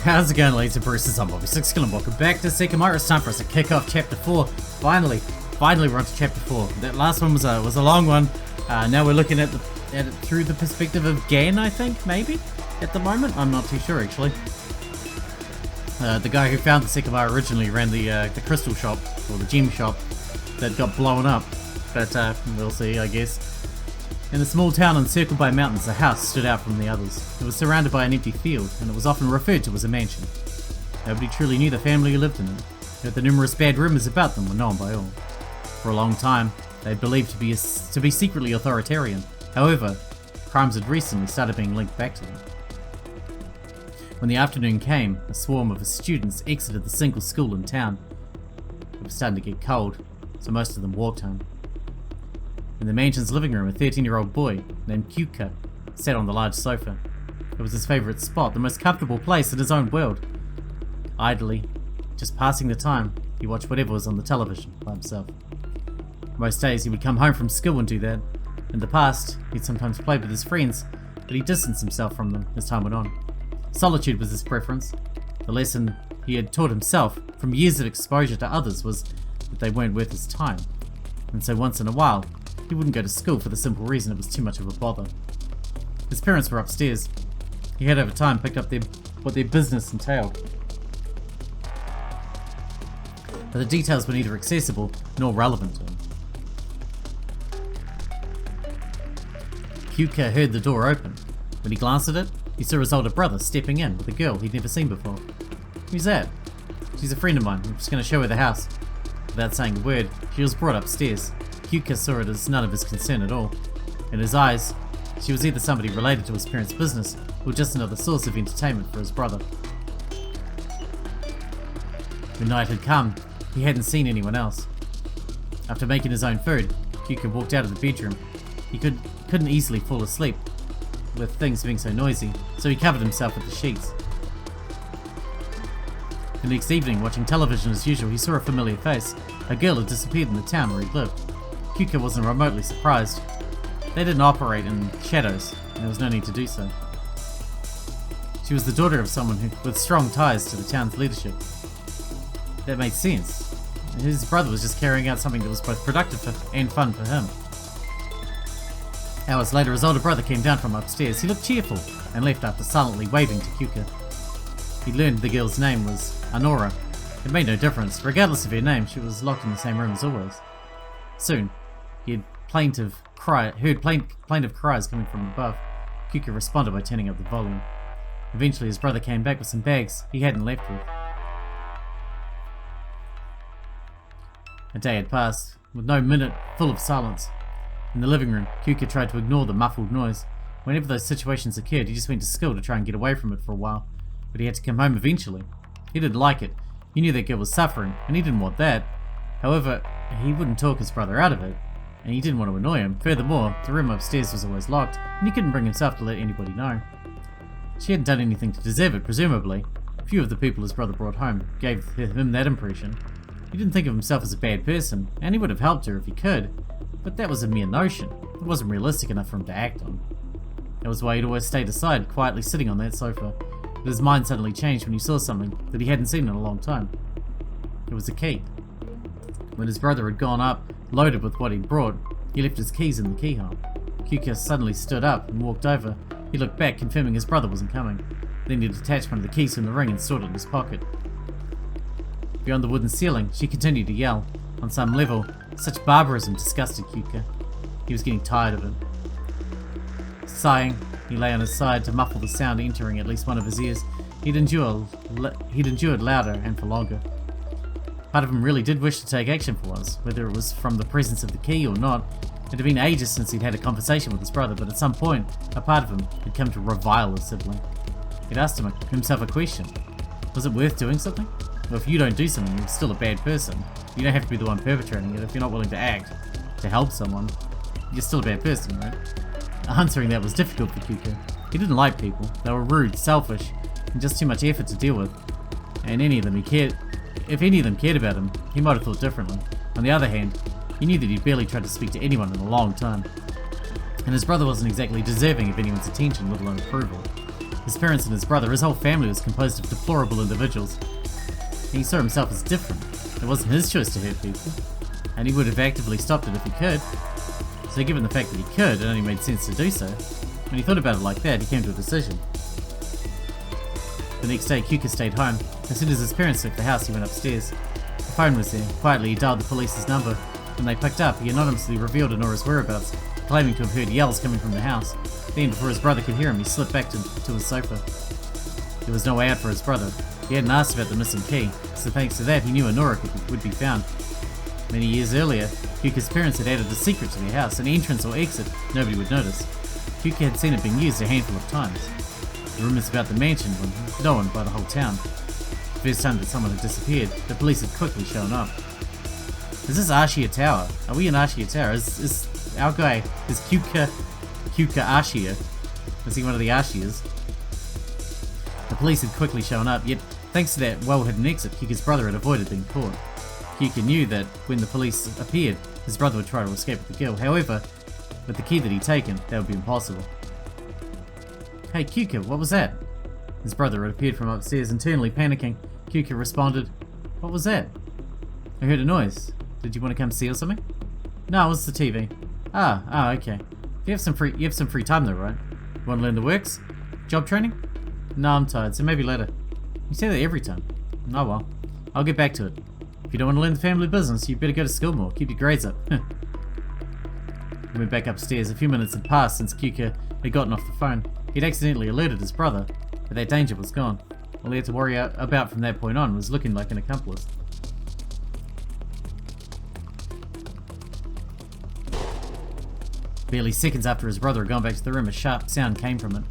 How's it going, ladies and Bruces? I'm Bobby Sixkilla and welcome back to Sekimeiya. It's time for us to kick off Chapter 4. Finally we're on to Chapter 4. That last one was a long one. Now we're looking at it through the perspective of Gan, I think, maybe? At the moment? I'm not too sure, actually. The guy who found the Sekimeiya originally ran the crystal shop, or the gem shop, that got blown up. But we'll see, I guess. In a small town encircled by mountains, a house stood out from the others. It was surrounded by an empty field, and it was often referred to as a mansion. Nobody truly knew the family who lived in it, yet the numerous bad rumours about them were known by all. For a long time, they believed to be secretly authoritarian. However, crimes had recently started being linked back to them. When the afternoon came, a swarm of students exited the single school in town. It was starting to get cold, so most of them walked home. In the mansion's living room, a 13-year-old boy named Curator sat on the large sofa. It was his favourite spot, the most comfortable place in his own world. Idly, just passing the time, he watched whatever was on the television by himself. Most days he would come home from school and do that. In the past, he'd sometimes played with his friends, but he distanced himself from them as time went on. Solitude was his preference. The lesson he had taught himself from years of exposure to others was that they weren't worth his time. And so once in a while, he wouldn't go to school for the simple reason it was too much of a bother. His parents were upstairs. He had over time picked up what their business entailed. But the details were neither accessible nor relevant to him. Curator heard the door open. When he glanced at it, he saw his older brother stepping in with a girl he'd never seen before. "Who's that?" "She's a friend of mine. I'm just going to show her the house." Without saying a word, she was brought upstairs. Curator saw it as none of his concern at all. In his eyes, she was either somebody related to his parents' business or just another source of entertainment for his brother. When night had come, he hadn't seen anyone else. After making his own food, Curator walked out of the bedroom. He couldn't easily fall asleep, with things being so noisy, so he covered himself with the sheets. The next evening, watching television as usual, he saw a familiar face. A girl had disappeared in the town where he lived. Curator wasn't remotely surprised. They didn't operate in shadows, and there was no need to do so. She was the daughter of someone with strong ties to the town's leadership. That made sense. His brother was just carrying out something that was both productive and fun for him. Hours later, his older brother came down from upstairs. He looked cheerful and left after silently waving to Curator. He learned the girl's name was Anora. It made no difference. Regardless of her name, she was locked in the same room as always. Soon, he had heard plaintive cries coming from above. Curator responded by turning up the volume. Eventually, his brother came back with some bags he hadn't left with. A day had passed, with no minute full of silence. In the living room, Curator tried to ignore the muffled noise. Whenever those situations occurred, he just went to school to try and get away from it for a while, but he had to come home eventually. He didn't like it. He knew that girl was suffering, and he didn't want that. However, he wouldn't talk his brother out of it, and he didn't want to annoy him. Furthermore, the room upstairs was always locked, and he couldn't bring himself to let anybody know. She hadn't done anything to deserve it, presumably. Few of the people his brother brought home gave him that impression. He didn't think of himself as a bad person, and he would have helped her if he could, but that was a mere notion. It wasn't realistic enough for him to act on. That was why he'd always stayed aside, quietly sitting on that sofa. But his mind suddenly changed when he saw something that he hadn't seen in a long time. It was a key. When his brother had gone up, loaded with what he'd brought, he left his keys in the keyhole. Curator suddenly stood up and walked over. He looked back, confirming his brother wasn't coming. Then he detached one of the keys from the ring and stored it in his pocket. Beyond the wooden ceiling, she continued to yell. On some level, such barbarism disgusted Curator. He was getting tired of it. Sighing, he lay on his side to muffle the sound entering at least one of his ears. He'd endured louder and for longer. Part of him really did wish to take action for once, whether it was from the presence of the key or not. It had been ages since he'd had a conversation with his brother, but at some point, a part of him had come to revile his sibling. He'd asked himself a question. Was it worth doing something? Well, if you don't do something, you're still a bad person. You don't have to be the one perpetrating it. If you're not willing to act, to help someone, you're still a bad person, right? Answering that was difficult for Curator. He didn't like people. They were rude, selfish, and just too much effort to deal with. And if any of them cared about him, he might have thought differently. On the other hand, he knew that he'd barely tried to speak to anyone in a long time. And his brother wasn't exactly deserving of anyone's attention, let alone approval. His parents and his brother, his whole family was composed of deplorable individuals. And he saw himself as different. It wasn't his choice to hurt people, and he would have actively stopped it if he could. So given the fact that he could, it only made sense to do so. When he thought about it like that, he came to a decision. The next day, Curator stayed home. As soon as his parents left the house, he went upstairs. The phone was there. Quietly, he dialed the police's number. When they picked up, he anonymously revealed Honora's whereabouts, claiming to have heard yells coming from the house. Then, before his brother could hear him, he slipped back to his sofa. There was no way out for his brother. He hadn't asked about the missing key, so thanks to that, he knew Honora would be found. Many years earlier, Curator's parents had added a secret to their house, an entrance or exit nobody would notice. Curator had seen it being used a handful of times. The rumours about the mansion were known by the whole town. The first time that someone had disappeared, the police had quickly shown up. Is this Ashiya Tower? Are we in Ashiya Tower? Is our guy, is Curator Ashiya? Is he one of the Ashiyas? The police had quickly shown up, yet thanks to that well-hidden exit, Curator's brother had avoided being caught. Curator knew that when the police appeared, his brother would try to escape with the girl. However, with the key that he'd taken, that would be impossible. Hey Curator, what was that? His brother had appeared from upstairs, internally panicking. Curator responded, "What was that?" "I heard a noise. Did you want to come see or something?" "No, it was the TV." Okay. You have some free time though, right? You want to learn the works? Job training? No, I'm tired, so maybe later. You say that every time. Oh well. I'll get back to it. If you don't want to learn the family business, you better go to school more. Keep your grades up. He went back upstairs. A few minutes had passed since Curator had gotten off the phone. He'd accidentally alerted his brother, but that danger was gone. All he had to worry about from that point on was looking like an accomplice. Barely seconds after his brother had gone back to the room, a sharp sound came from it.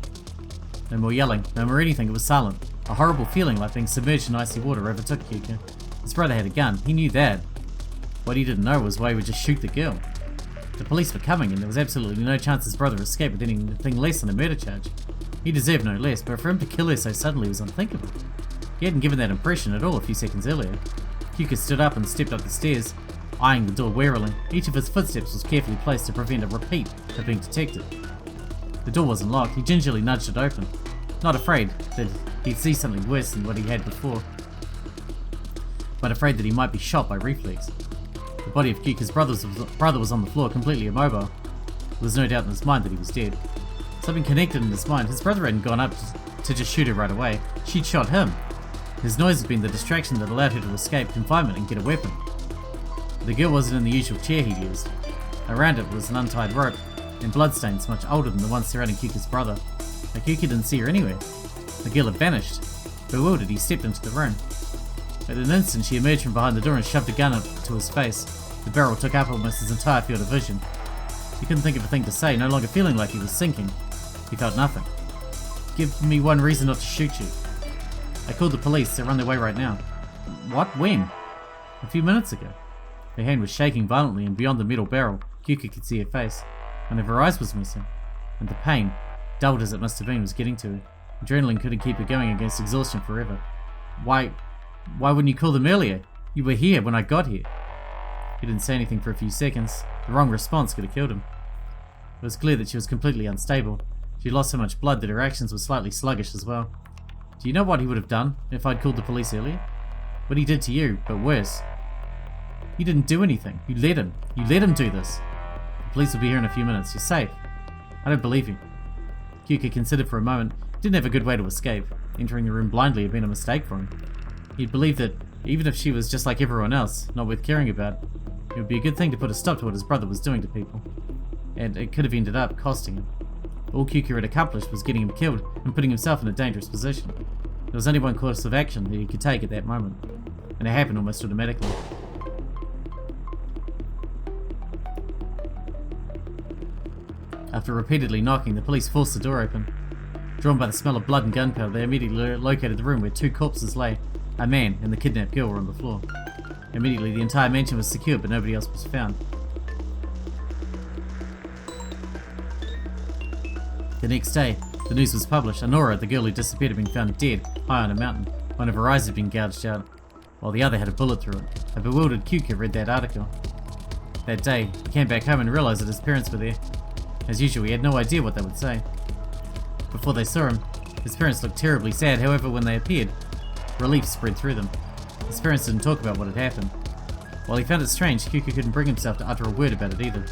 No more yelling, no more anything, it was silent. A horrible feeling like being submerged in icy water overtook Curator. His brother had a gun, he knew that. What he didn't know was why he would just shoot the girl. The police were coming and there was absolutely no chance his brother escaped with anything less than a murder charge. He deserved no less, but for him to kill her so suddenly was unthinkable. He hadn't given that impression at all a few seconds earlier. Curator stood up and stepped up the stairs, eyeing the door warily. Each of his footsteps was carefully placed to prevent a repeat of being detected. The door wasn't locked, he gingerly nudged it open, not afraid that he'd see something worse than what he had before, but afraid that he might be shot by reflex. The body of Curator's brother was on the floor, completely immobile. There was no doubt in his mind that he was dead. Something connected in his mind. His brother hadn't gone up to just shoot her right away. She'd shot him. His noise had been the distraction that allowed her to escape confinement and get a weapon. The girl wasn't in the usual chair he'd used. Around it was an untied rope, and bloodstains much older than the ones surrounding Curator's brother. But Curator didn't see her anywhere. The girl had vanished. Bewildered, he stepped into the room. At an instant, she emerged from behind the door and shoved a gun up to his face. The barrel took up almost his entire field of vision. He couldn't think of a thing to say, no longer feeling like he was sinking. He felt nothing. "Give me one reason not to shoot you." "I called the police, they're on their way right now." "What? When?" "A few minutes ago." Her hand was shaking violently, and beyond the metal barrel, Curator could see her face. One of her eyes was missing, and the pain, dulled as it must have been, was getting to her. Adrenaline couldn't keep her going against exhaustion forever. Why wouldn't you call them earlier? You were here when I got here." He didn't say anything for a few seconds. The wrong response could have killed him. It was clear that she was completely unstable. She lost so much blood that her actions were slightly sluggish as well. "Do you know what he would have done if I'd called the police earlier? What he did to you, but worse. You didn't do anything. You let him. You let him do this. The police will be here in a few minutes. You're safe." "I don't believe you." Curator considered for a moment. He didn't have a good way to escape. Entering the room blindly had been a mistake for him. He'd believed that even if she was just like everyone else, not worth caring about, it would be a good thing to put a stop to what his brother was doing to people. And it could have ended up costing him. All Curator had accomplished was getting him killed and putting himself in a dangerous position. There was only one course of action that he could take at that moment, and it happened almost automatically. After repeatedly knocking, the police forced the door open. Drawn by the smell of blood and gunpowder, they immediately located the room where two corpses lay. A man and the kidnapped girl were on the floor. Immediately, the entire mansion was secured, but nobody else was found. The next day, the news was published. Honora, the girl who disappeared, had been found dead, high on a mountain. One of her eyes had been gouged out, while the other had a bullet through it. A bewildered Curator read that article. That day, he came back home and realized that his parents were there. As usual, he had no idea what they would say. Before they saw him, His parents looked terribly sad, however when they appeared, relief spread through them. His parents didn't talk about what had happened. While he found it strange, Kyuka couldn't bring himself to utter a word about it either.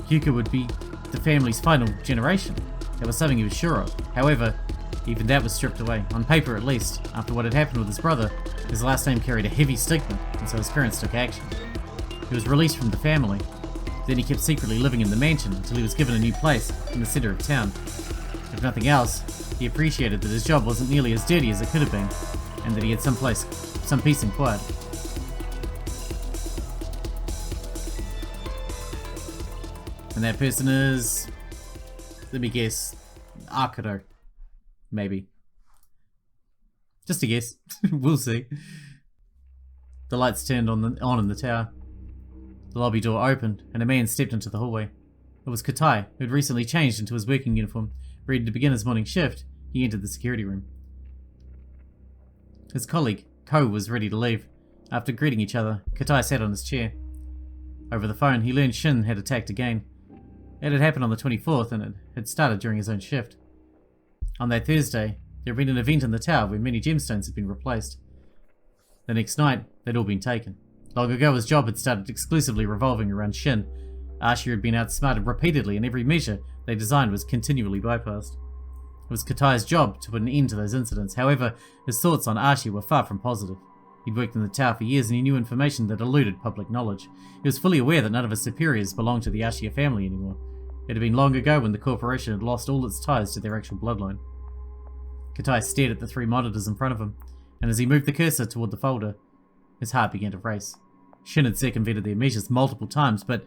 Kyuka would be the family's final generation. That was something he was sure of. However, even that was stripped away, on paper at least. After what had happened with his brother, his last name carried a heavy stigma, and so his parents took action. He was released from the family. Then he kept secretly living in the mansion until he was given a new place in the centre of town. If nothing else, he appreciated that his job wasn't nearly as dirty as it could have been, and that he had some peace and quiet. And that person is, let me guess, Curator. Maybe. Just a guess. We'll see. The lights turned on in the tower. The lobby door opened, and a man stepped into the hallway. It was Katai, who had recently changed into his working uniform. Ready to begin his morning shift, he entered the security room. His colleague, Ko, was ready to leave. After greeting each other, Katai sat on his chair. Over the phone, he learned Shin had attacked again. It had happened on the 24th, and it had started during his own shift. On that Thursday, there had been an event in the tower where many gemstones had been replaced. The next night, they'd all been taken. Long ago, his job had started exclusively revolving around Shin. Ashiya had been outsmarted repeatedly, and every measure they designed was continually bypassed. It was Katai's job to put an end to those incidents. However, his thoughts on Ashiya were far from positive. He'd worked in the tower for years and he knew information that eluded public knowledge. He was fully aware that none of his superiors belonged to the Ashiya family anymore. It had been long ago when the corporation had lost all its ties to their actual bloodline. Katai stared at the 3 monitors in front of him, and as he moved the cursor toward the folder, his heart began to race. Shin had circumvented their measures multiple times, but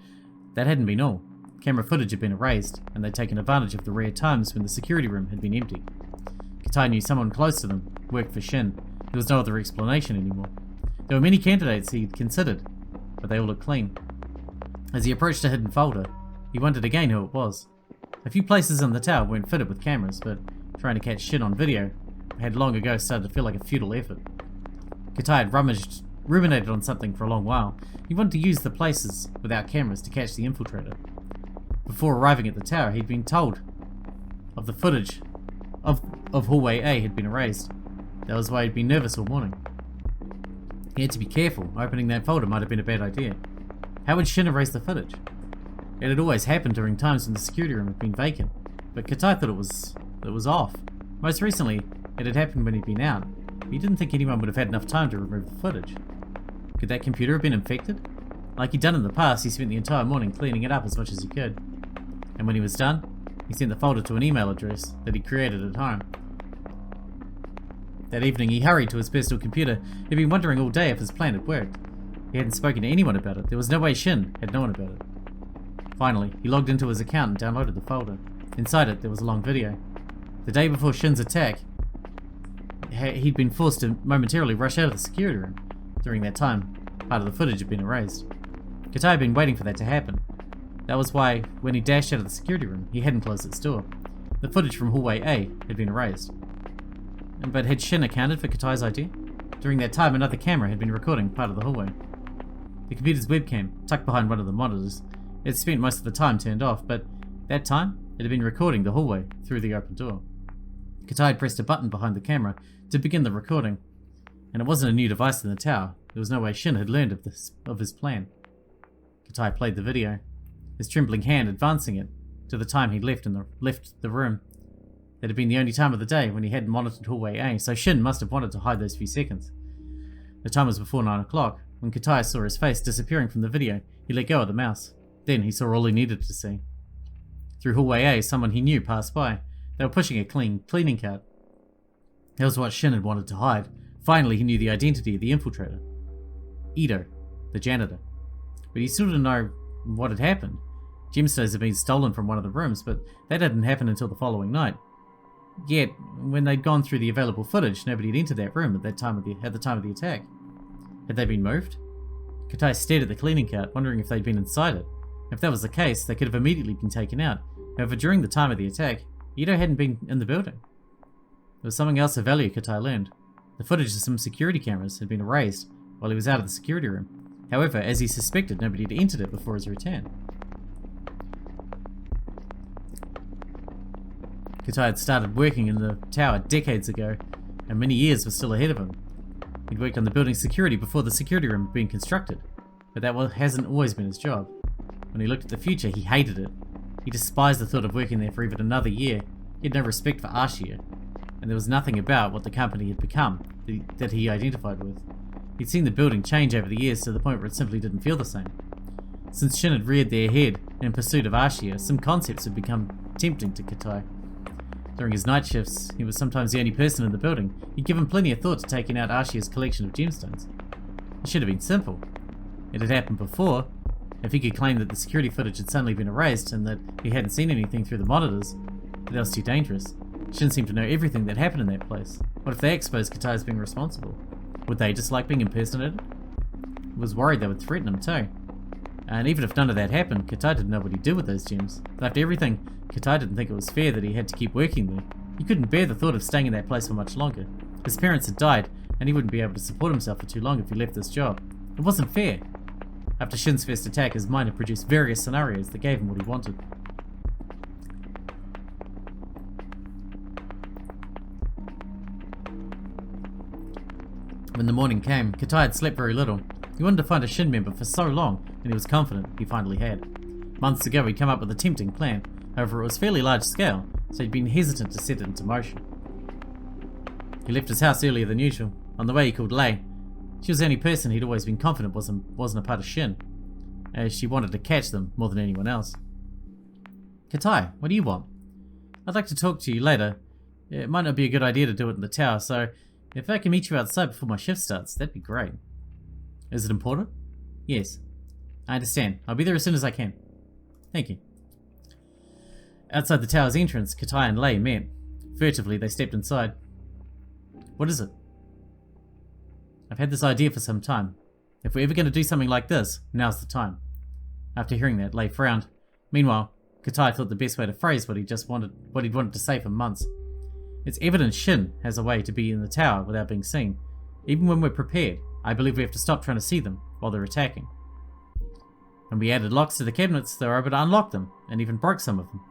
that hadn't been all. Camera footage had been erased, and they'd taken advantage of the rare times when the security room had been empty. Katai knew someone close to them worked for Shin. There was no other explanation anymore. There were many candidates he'd considered, but they all looked clean. As he approached a hidden folder, he wondered again who it was. A few places in the tower weren't fitted with cameras, but trying to catch Shin on video had long ago started to feel like a futile effort. Katai had ruminated on something for a long while. He wanted to use the places without cameras to catch the infiltrator. Before arriving at the tower, he'd been told of the footage of hallway A had been erased. That was why he'd been nervous all morning. He had to be careful. Opening that folder might have been a bad idea. How would Shin erase the footage? It had always happened during times when the security room had been vacant, but Katai thought it was off. Most recently, it had happened when he'd been out. He didn't think anyone would have had enough time to remove the footage. Could that computer have been infected? Like he'd done in the past, he spent the entire morning cleaning it up as much as he could. And when he was done, he sent the folder to an email address that he created at home. That evening, he hurried to his personal computer. He'd been wondering all day if his plan had worked. He hadn't spoken to anyone about it. There was no way Shin had known about it. Finally, he logged into his account and downloaded the folder. Inside it, there was a long video. The day before Shin's attack, he'd been forced to momentarily rush out of the security room. During that time, part of the footage had been erased. Katai had been waiting for that to happen. That was why, when he dashed out of the security room, he hadn't closed its door. The footage from hallway A had been erased. But had Shin accounted for Katai's idea? During that time, another camera had been recording part of the hallway. The computer's webcam, tucked behind one of the monitors, it had spent most of the time turned off, but that time, it had been recording the hallway through the open door. Katai had pressed a button behind the camera to begin the recording, and it wasn't a new device in the tower. There was no way Shin had learned of his plan. Katai played the video, his trembling hand advancing it to the time he'd left the room. That had been the only time of the day when he hadn't monitored hallway A, so Shin must have wanted to hide those few seconds. The time was before 9 o'clock. When Katai saw his face disappearing from the video, he let go of the mouse. Then he saw all he needed to see. Through hallway A, someone he knew passed by. They were pushing a cleaning cart. That was what Shin had wanted to hide. Finally, he knew the identity of the infiltrator. Ito, the janitor. But he still didn't know what had happened. Gemstones had been stolen from one of the rooms, but that didn't happen until the following night. Yet, when they'd gone through the available footage, nobody had entered that room at the time of the attack. Had they been moved? Katai stared at the cleaning cart, wondering if they'd been inside it. If that was the case, they could have immediately been taken out. However, during the time of the attack, Ito hadn't been in the building. There was something else of value Katai learned. The footage of some security cameras had been erased while he was out of the security room. However, as he suspected, nobody had entered it before his return. Curator had started working in the tower decades ago, and many years were still ahead of him. He'd worked on the building's security before the security room had been constructed, but that hasn't always been his job. When he looked at the future, he hated it. He despised the thought of working there for even another year. He had no respect for Ashiya, and there was nothing about what the company had become that he identified with. He'd seen the building change over the years to the point where it simply didn't feel the same. Since Shin had reared their head in pursuit of Ashiya, some concepts had become tempting to Curator. During his night shifts, he was sometimes the only person in the building. He'd given plenty of thought to taking out Ashiya's collection of gemstones. It should have been simple. It had happened before. If he could claim that the security footage had suddenly been erased and that he hadn't seen anything through the monitors, but that was too dangerous. Shin seemed to know everything that happened in that place. What if they exposed Curator as being responsible? Would they dislike being impersonated? He was worried they would threaten him too. And even if none of that happened, Curator didn't know what he'd do with those gems. After everything, Curator didn't think it was fair that he had to keep working there. He couldn't bear the thought of staying in that place for much longer. His parents had died, and he wouldn't be able to support himself for too long if he left this job. It wasn't fair. After Shin's first attack, his mind had produced various scenarios that gave him what he wanted. When the morning came, Curator had slept very little. He wanted to find a Shin member for so long, and he was confident he finally had. Months ago he'd come up with a tempting plan, however it was fairly large scale, so he'd been hesitant to set it into motion. He left his house earlier than usual. On the way he called Lei. She was the only person he'd always been confident wasn't a part of Shin, as she wanted to catch them more than anyone else. Curator, what do you want? I'd like to talk to you later. It might not be a good idea to do it in the tower, so if I can meet you outside before my shift starts, that'd be great. Is it important? Yes. I understand. I'll be there as soon as I can. Thank you. Outside the tower's entrance, Curator and Lei met. Furtively, they stepped inside. What is it? I've had this idea for some time. If we're ever going to do something like this, now's the time. After hearing that, Lei frowned. Meanwhile, Curator thought the best way to phrase what he'd wanted to say for months. It's evident Shin has a way to be in the tower without being seen. Even when we're prepared, I believe we have to stop trying to see them while they're attacking. When we added locks to the cabinets, they were able to unlock them, and even broke some of them.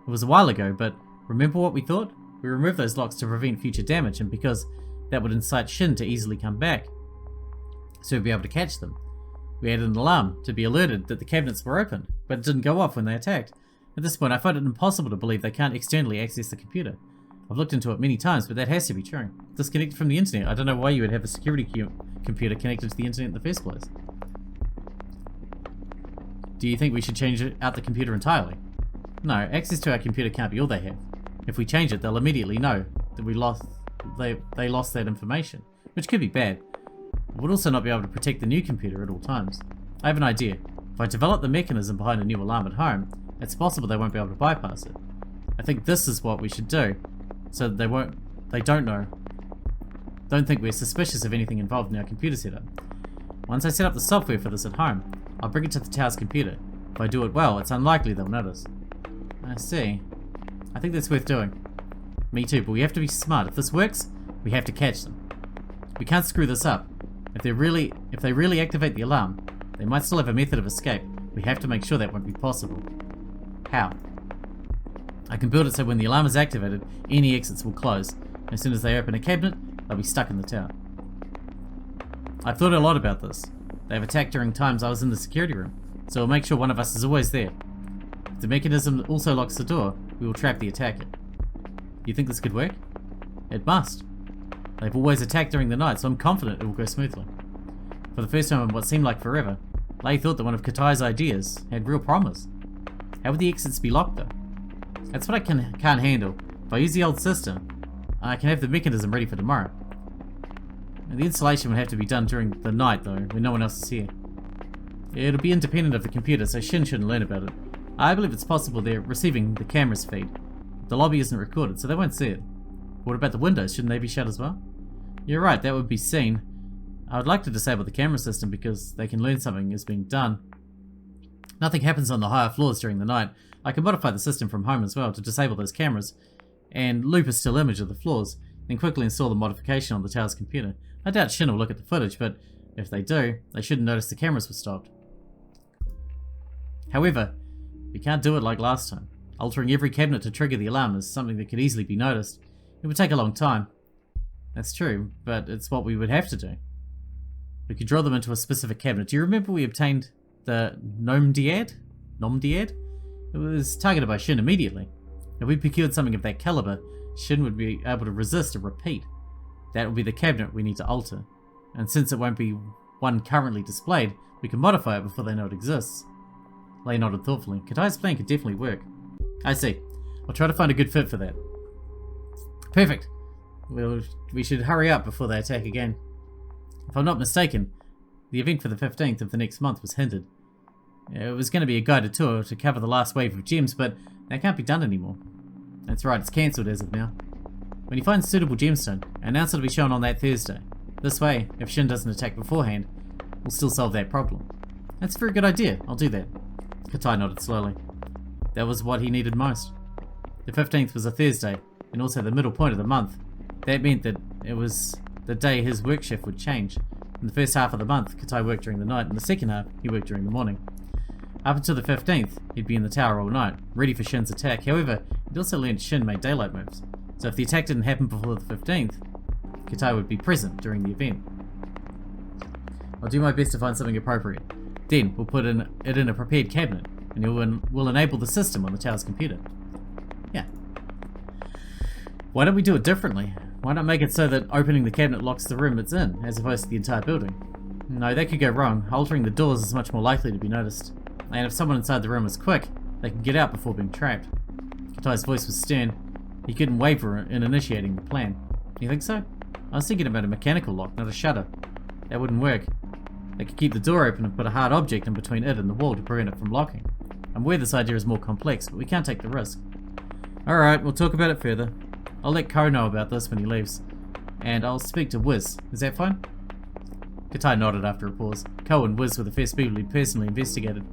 It was a while ago, but remember what we thought? We removed those locks to prevent future damage, and because that would incite Shin to easily come back, so we'd be able to catch them. We added an alarm to be alerted that the cabinets were open, but it didn't go off when they attacked. At this point, I find it impossible to believe they can't externally access the computer. I've looked into it many times, but that has to be true. Disconnected from the internet. I don't know why you would have a security computer connected to the internet in the first place. Do you think we should change out the computer entirely? No, access to our computer can't be all they have. If we change it, they'll immediately know that they lost that information, which could be bad. We'll also not be able to protect the new computer at all times. I have an idea. If I develop the mechanism behind a new alarm at home, it's possible they won't be able to bypass it. I think this is what we should do, so that they don't think we're suspicious of anything involved in our computer setup. Once I set up the software for this at home, I'll bring it to the tower's computer. If I do it well, it's unlikely they'll notice. I see. I think that's worth doing. Me too, but we have to be smart. If this works, we have to catch them. We can't screw this up. If they really activate the alarm, they might still have a method of escape. We have to make sure that won't be possible. How? I can build it so when the alarm is activated, any exits will close. As soon as they open a cabinet, they'll be stuck in the tower. I've thought a lot about this. They've attacked during times I was in the security room, so we'll make sure one of us is always there. If the mechanism also locks the door, we will trap the attacker. You think this could work? It must. They've always attacked during the night, so I'm confident it will go smoothly. For the first time in what seemed like forever, Lei thought that one of Curator's ideas had real promise. How would the exits be locked though? That's what I can't handle. If I use the old system, I can have the mechanism ready for tomorrow. And the installation would have to be done during the night though, when no one else is here. It'll be independent of the computer, so Shin shouldn't learn about it. I believe it's possible they're receiving the camera's feed. The lobby isn't recorded, so they won't see it. What about the windows? Shouldn't they be shut as well? You're right, that would be seen. I would like to disable the camera system because they can learn something is being done. Nothing happens on the higher floors during the night. I can modify the system from home as well to disable those cameras and loop a still image of the floors, then quickly install the modification on the tower's computer. I doubt Shin will look at the footage, but if they do, they shouldn't notice the cameras were stopped. However, we can't do it like last time. Altering every cabinet to trigger the alarm is something that could easily be noticed. It would take a long time. That's true, but it's what we would have to do. We could draw them into a specific cabinet. Do you remember we obtained the Nomdiad? Nomdiad? It was targeted by Shin immediately. If we procured something of that caliber, Shin would be able to resist a repeat. That would be the cabinet we need to alter. And since it won't be one currently displayed, we can modify it before they know it exists. Lei nodded thoughtfully. Katai's plan could definitely work. I see. I'll try to find a good fit for that. Perfect. We should hurry up before they attack again. If I'm not mistaken, the event for the 15th of the next month was hindered. It was going to be a guided tour to cover the last wave of gems, but that can't be done anymore. That's right, it's cancelled as of now. When you find a suitable gemstone, announce it'll be shown on that Thursday. This way, if Shin doesn't attack beforehand, we'll still solve that problem. That's a very good idea, I'll do that. Katai nodded slowly. That was what he needed most. The 15th was a Thursday, and also the middle point of the month. That meant that it was the day his work shift would change. In the first half of the month, Katai worked during the night, and the second half, he worked during the morning. Up until the 15th, he'd be in the tower all night, ready for Shin's attack. However, he'd also learned Shin made daylight moves, so if the attack didn't happen before the 15th, Katai would be present during the event. I'll do my best to find something appropriate. Then, we'll put it in a prepared cabinet, and we'll enable the system on the tower's computer. Yeah. Why don't we do it differently? Why not make it so that opening the cabinet locks the room it's in, as opposed to the entire building? No, that could go wrong. Altering the doors is much more likely to be noticed. And if someone inside the room is quick, they can get out before being trapped. Katai's voice was stern. He couldn't waver in initiating the plan. You think so? I was thinking about a mechanical lock, not a shutter. That wouldn't work. They could keep the door open and put a hard object in between it and the wall to prevent it from locking. I'm aware this idea is more complex, but we can't take the risk. Alright, we'll talk about it further. I'll let Ko know about this when he leaves. And I'll speak to Wiz. Is that fine? Katai nodded after a pause. Ko and Wiz were the first people he'd personally investigated,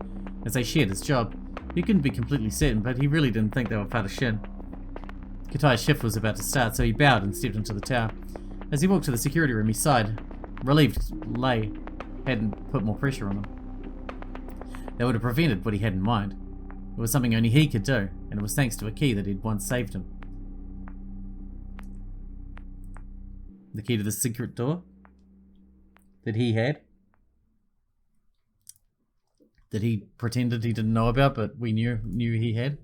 as they shared his job. He couldn't be completely certain, but he really didn't think they were part of Shin. Katai's shift was about to start, so he bowed and stepped into the tower. As he walked to the security room, he sighed, relieved Lei hadn't put more pressure on him. That would have prevented what he had in mind. It was something only he could do, and it was thanks to a key that had once saved him. The key to the secret door that he had, that he pretended he didn't know about, but we knew he had.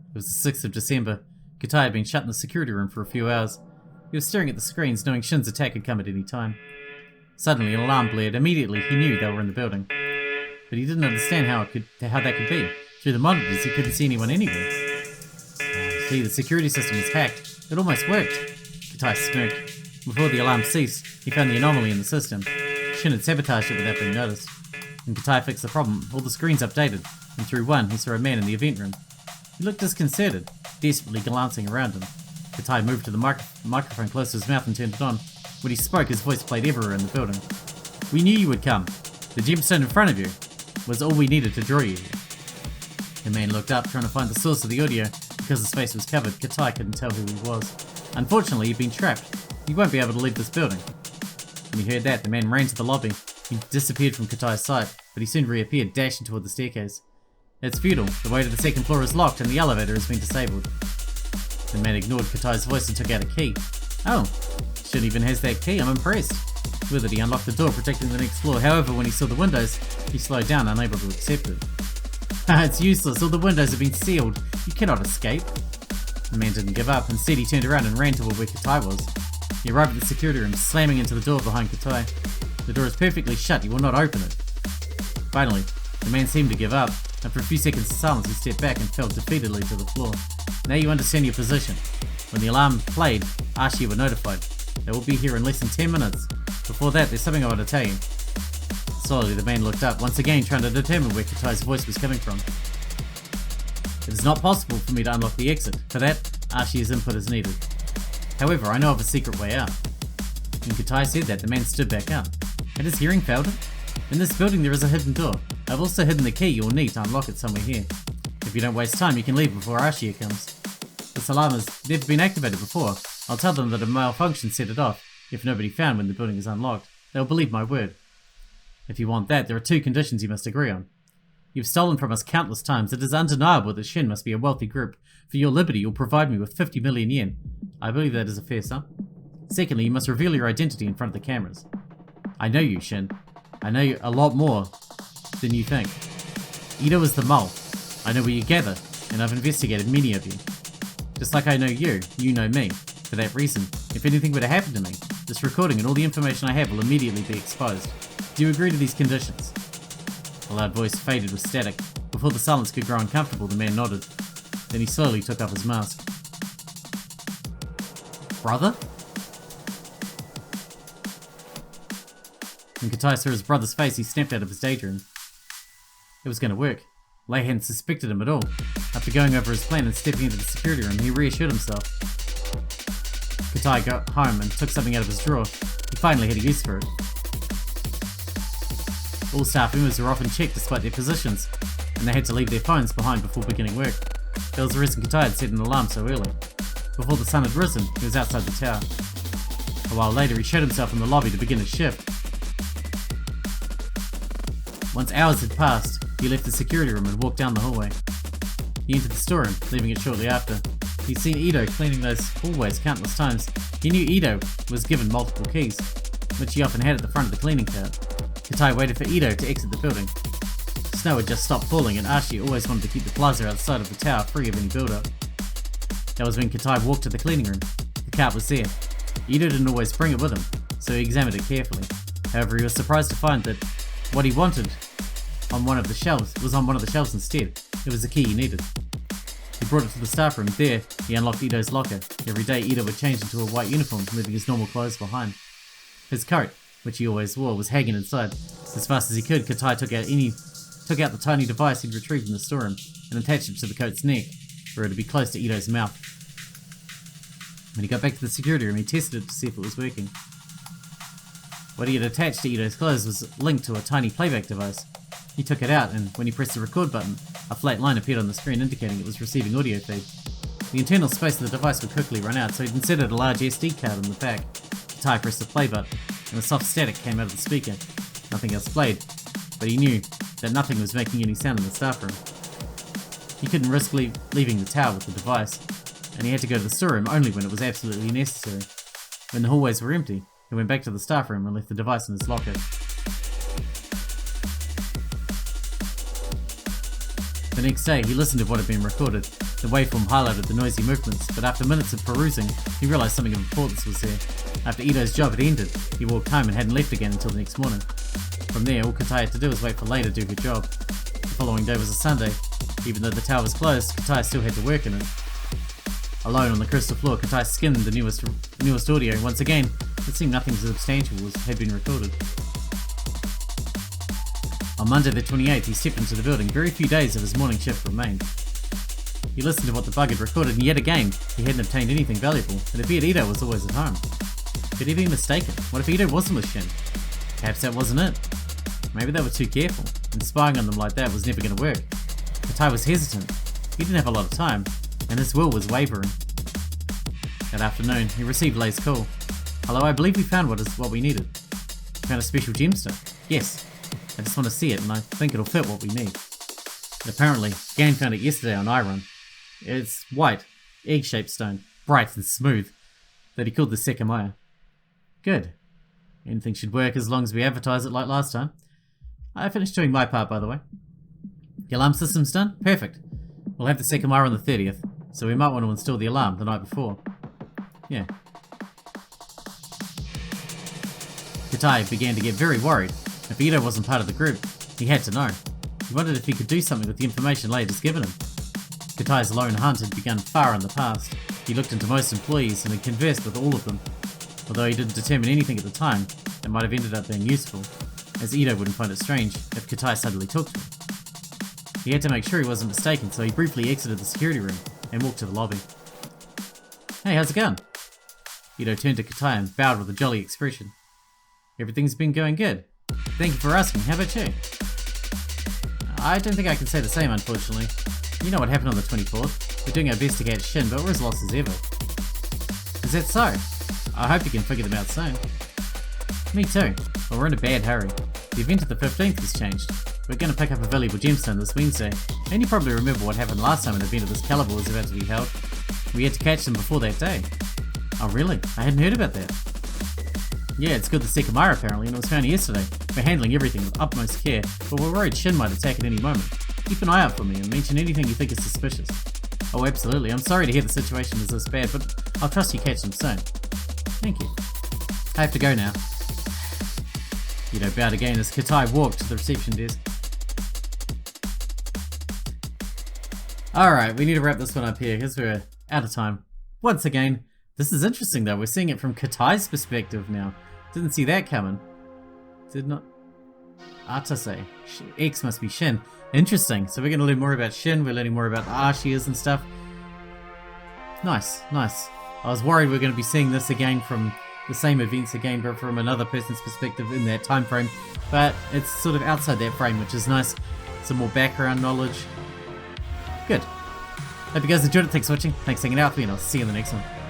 It was the 6th of December. Katai had been shut in the security room for a few hours. He was staring at the screens, knowing Shin's attack could come at any time. Suddenly, an alarm blared. Immediately, he knew they were in the building. But he didn't understand how that could be. Through the monitors, he couldn't see anyone anywhere. See, the security system was hacked. It almost worked. Katai smirked. Before the alarm ceased, he found the anomaly in the system. Shin had sabotaged it without being noticed. When Katai fixed the problem, all the screens updated, and through one, he saw a man in the event room. He looked disconcerted, desperately glancing around him. Katai moved to the microphone close to his mouth and turned it on. When he spoke, his voice played everywhere in the building. We knew you would come. The gemstone in front of you was all we needed to draw you here. The man looked up, trying to find the source of the audio. Because his face was covered, Katai couldn't tell who he was. Unfortunately, he'd been trapped. He won't be able to leave this building. When he heard that, the man ran to the lobby. He disappeared from Katai's sight, but he soon reappeared, dashing toward the staircase. It's futile. The way to the second floor is locked and the elevator has been disabled. The man ignored Katai's voice and took out a key. Oh, Shin even has that key. I'm impressed. With it, he unlocked the door, protecting the next floor. However, when he saw the windows, he slowed down, unable to accept it. It's useless. All the windows have been sealed. You cannot escape. The man didn't give up. Instead, he turned around and ran toward where Katai was. He arrived at the security room, slamming into the door behind Katai. The door is perfectly shut. He will not open it. Finally, the man seemed to give up. After a few seconds of silence, he stepped back and fell defeatedly to the floor. Now you understand your position. When the alarm played, Ashiya were notified. They will be here in less than 10 minutes. Before that, there's something I want to tell you. Slowly, the man looked up, once again trying to determine where Katai's voice was coming from. It is not possible for me to unlock the exit. For that, Ashiya's input is needed. However, I know of a secret way out. When Katai said that, the man stood back up. Had his hearing failed him? In this building there is a hidden door. I've also hidden the key you will need to unlock it somewhere here. If you don't waste time, you can leave before Ashiya comes. This alarm has never been activated before. I'll tell them that a malfunction set it off, if nobody found when the building is unlocked. They'll believe my word. If you want that, there are 2 conditions you must agree on. You've stolen from us countless times. It is undeniable that Shin must be a wealthy group. For your liberty, you'll provide me with 50 million yen. I believe that is a fair sum. Secondly, you must reveal your identity in front of the cameras. I know you, Shin. I know you a lot more than you think. Ito is the mole. I know where you gather, and I've investigated many of you. Just like I know you, you know me. For that reason, if anything were to happen to me, this recording and all the information I have will immediately be exposed. Do you agree to these conditions? The loud voice faded with static. Before the silence could grow uncomfortable, the man nodded. Then he slowly took off his mask. Brother? When Katai saw his brother's face, he snapped out of his daydream. It was going to work. Lei hadn't suspected him at all. After going over his plan and stepping into the security room, he reassured himself. Katai got home and took something out of his drawer. He finally had a use for it. All staff members were often checked despite their positions, and they had to leave their phones behind before beginning work. That was the reason Katai had set an alarm so early. Before the sun had risen, he was outside the tower. A while later, he showed himself in the lobby to begin his shift. Once hours had passed, he left the security room and walked down the hallway. He entered the storeroom, leaving it shortly after. He'd seen Ito cleaning those hallways countless times. He knew Ito was given multiple keys, which he often had at the front of the cleaning cart. Katai waited for Ito to exit the building. Snow had just stopped falling, and Ashiya always wanted to keep the plaza outside of the tower free of any build-up. That was when Katai walked to the cleaning room. The cart was there. Ito didn't always bring it with him, so he examined it carefully. However, he was surprised to find that what he wanted on one of the shelves was on one of the shelves instead. It was the key he needed. He brought it to the staff room. There, he unlocked Ito's locker. Every day, Ito would change into a white uniform, leaving his normal clothes behind. His coat, which he always wore, was hanging inside. As fast as he could, Katai took out the tiny device he'd retrieved in the storeroom and attached it to the coat's neck, where it would be close to Ito's mouth. When he got back to the security room, he tested it to see if it was working. What he had attached to Ito's clothes was linked to a tiny playback device. He took it out, and when he pressed the record button, a flat line appeared on the screen indicating it was receiving audio feed. The internal space of the device would quickly run out, so he inserted a large SD card in the back. Katai pressed the play button, and a soft static came out of the speaker. Nothing else played, but he knew that nothing was making any sound in the staff room. He couldn't risk leaving the tower with the device, and he had to go to the storeroom only when it was absolutely necessary. When the hallways were empty, he went back to the staff room and left the device in his locker. The next day, he listened to what had been recorded. The waveform highlighted the noisy movements, but after minutes of perusing, he realised something of importance was there. After Ito's job had ended, he walked home and hadn't left again until the next morning. From there, all Katai had to do was wait for Lei to do her job. The following day was a Sunday. Even though the tower was closed, Katai still had to work in it. Alone on the crystal floor, Katai skinned the newest audio. Once again, it seemed nothing substantial had been recorded. On Monday the 28th, he stepped into the building. Very few days of his morning shift remained. He listened to what the bug had recorded, and yet again, he hadn't obtained anything valuable. It appeared Ito was always at home. Could he be mistaken? What if Ito wasn't with Shin? Perhaps that wasn't it. Maybe they were too careful, and spying on them like that was never going to work. Katai was hesitant. He didn't have a lot of time, and his will was wavering. That afternoon, he received Lei's call. Hello, I believe we found what we needed. Found a special gemstone. Yes. I just want to see it, and I think it'll fit what we need. Apparently, Gan found it yesterday on Iron. It's white, egg-shaped stone, bright and smooth, that he called the Sekimeiya. Good. Anything should work as long as we advertise it like last time. I finished doing my part, by the way. The alarm system's done? Perfect. We'll have the Sekimeiya on the 30th, so we might want to install the alarm the night before. Yeah. Katai began to get very worried. If Ito wasn't part of the group, he had to know. He wondered if he could do something with the information Lei had just given him. Katai's lone hunt had begun far in the past. He looked into most employees and had conversed with all of them. Although he didn't determine anything at the time, it might have ended up being useful, as Ito wouldn't find it strange if Katai suddenly talked to him. He had to make sure he wasn't mistaken, so he briefly exited the security room and walked to the lobby. Hey, how's it going? Ito turned to Katai and bowed with a jolly expression. Everything's been going good. Thank you for asking. How about you? I don't think I can say the same, unfortunately. You know what happened on the 24th. We're doing our best to catch Shin, but we're as lost as ever. Is that so? I hope you can figure them out soon. Me too, but we're in a bad hurry. The event of the 15th has changed. We're going to pick up a valuable gemstone this Wednesday, and you probably remember what happened last time an event of this caliber was about to be held. We had to catch them before that day. Oh really? I hadn't heard about that. Yeah, it's called the Sekimeiya apparently, and it was found yesterday. We're handling everything with utmost care, but we're worried Shin might attack at any moment. Keep an eye out for me and mention anything you think is suspicious. Oh absolutely, I'm sorry to hear the situation is this bad, but I'll trust you catch them soon. Thank you. I have to go now. Yudo bowed again as Katai walked to the reception desk. Alright, we need to wrap this one up here because we're out of time. Once again, this is interesting though, we're seeing it from Katai's perspective now. Didn't see that coming. Did not... Atase. X must be Shin. Interesting, so we're going to learn more about Shin, we're learning more about the Ashiyas and stuff. Nice, nice. I was worried we're going to be seeing this again from the same events again, but from another person's perspective in that time frame. But it's sort of outside that frame, which is nice. Some more background knowledge. Good. Hope you guys enjoyed it. Thanks for watching. Thanks for hanging out with me, and I'll see you in the next one.